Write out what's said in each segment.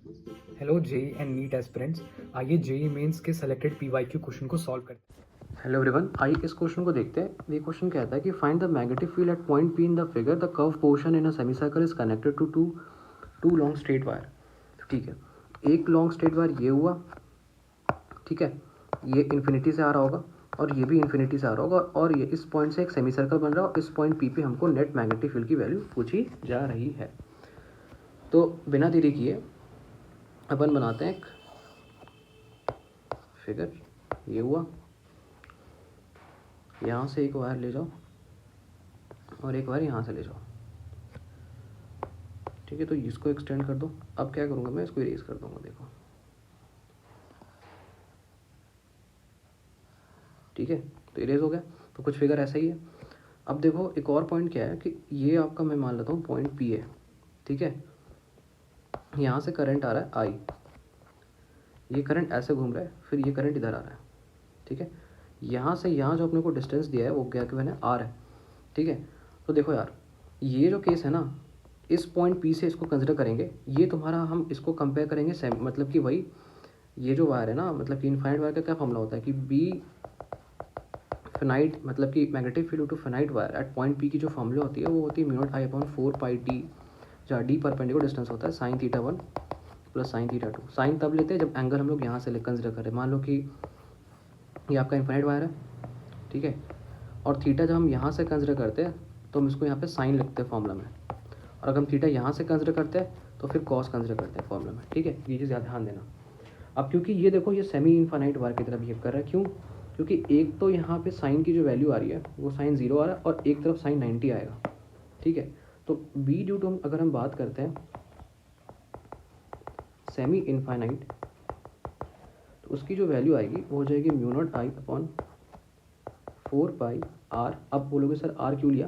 Hello JEE and NEET aspirants, आइए JEE mains के selected PYQ question को solve करते हैं। हेलो एवरीवन, आइए इस क्वेश्चन को देखते हैं। ये क्वेश्चन कहता है कि find the magnetic field at point P in the figure, the curve portion in a semicircle is connected to two long straight wire. ठीक है, एक लॉन्ग स्ट्रेट वायर ये हुआ, ठीक है, ये इन्फिनिटी से आ रहा होगा और ये भी इन्फिनिटी से आ रहा होगा और ये इस पॉइंट से एक सेमी सर्कल बन रहा है और इस पॉइंट पी पे हमको नेट मैग्नेटिक फील्ड की वैल्यू पूछी जा रही है। तो बिना देरी किए अपन बनाते हैं एक फिगर। ये हुआ, यहाँ से एक वायर ले जाओ और एक वायर यहाँ से ले जाओ। ठीक है, तो इसको एक्सटेंड कर दो। अब क्या करूँगा मैं, इसको इरेज कर दूंगा। देखो, ठीक है, तो इरेज हो गया। तो कुछ फिगर ऐसा ही है। अब देखो एक और पॉइंट क्या है कि ये आपका मैं मान लेता हूँ पॉइंट पी है। ठीक है, यहाँ से करंट आ रहा है आई, ये करंट ऐसे घूम रहा है, फिर ये करंट इधर आ रहा है। ठीक है, यहाँ से यहाँ जो अपने को डिस्टेंस दिया है वो क्या कि मैंने आर है। ठीक है, तो देखो यार, ये जो केस है ना, इस पॉइंट पी से इसको कंसिडर करेंगे। ये तुम्हारा, हम इसको कंपेयर करेंगे सेम, मतलब कि वही ये जो वायर है ना, मतलब कि इनफाइनाइट वायर का क्या फॉर्मूला होता है कि बी फिनाइट, मतलब कि magnetic field to finite wire at point P की जो फॉर्मूला होती है वो होती है mu naught I upon 4 pi D, जहाँ डी परपेंडिकुलर डिस्टेंस होता है sine theta 1 plus sine theta 2। Sine तब लेते हैं जब एंगल हम लोग यहाँ से कंसिडर करें। मान लो कि ये आपका इनफाइनाइट वायर है, ठीक है, और थीटा जब हम यहाँ से कंसिडर करते हैं तो हम इसको यहाँ पे साइन लिखते हैं फॉर्मूला में, और अगर हम थीटा यहाँ से कंसिडर करते हैं तो फिर कॉस कंसिडर करते हैं फॉर्मूला में। ठीक है, ये चीज़ ध्यान देना। अब क्योंकि ये देखो ये सेमी इनफाइनाइट वायर की तरह बिहेव कर रहा है, क्यों? क्योंकि एक तो यहाँ पे साइन की जो वैल्यू आ रही है वो साइन 0 आ रहा है और एक तरफ साइन 90 आएगा। ठीक है, तो बी ड्यू टू अगर हम बात करते हैं सेमी इनफाइनाइट, तो उसकी जो वैल्यू आएगी वो हो जाएगी mu naught I upon 4 pi R. अब बोलोगे सर आर क्यों लिया?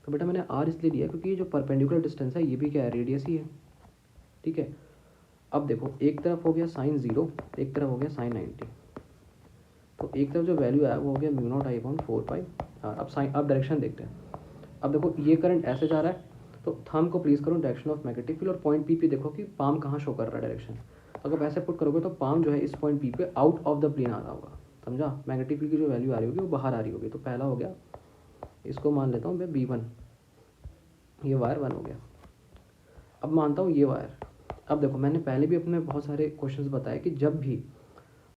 तो बेटा मैंने आर इसलिए लिया क्योंकि ये जो परपेंडिकुलर डिस्टेंस है ये भी क्या है, रेडियस ही है। ठीक है, अब देखो एक तरफ हो गया साइन 0, एक तरफ हो गया साइन 90, तो एक तरफ जो वैल्यू आया वो हो गया mu naught I upon 4 pi R. अब साइन, अब डायरेक्शन देखते हैं। अब देखो ये करंट ऐसे जा रहा है, तो थंब को प्लीज करो डायरेक्शन ऑफ मैग्नेटिक फील्ड और पॉइंट पी पे देखो कि पाम कहाँ शो कर रहा है डायरेक्शन। अगर वैसे पुट करोगे तो पाम जो है इस पॉइंट पी पे आउट ऑफ द प्लेन आ रहा होगा, समझा? मैग्नेटिक फील्ड की जो वैल्यू आ रही होगी वो बाहर आ रही होगी। तो पहला हो गया, इसको मान लेता हूँ मैं B1, ये वायर 1 हो गया। अब मानता हूँ ये वायर। अब देखो मैंने पहले भी अपने बहुत सारे क्वेश्चंस बताए कि जब भी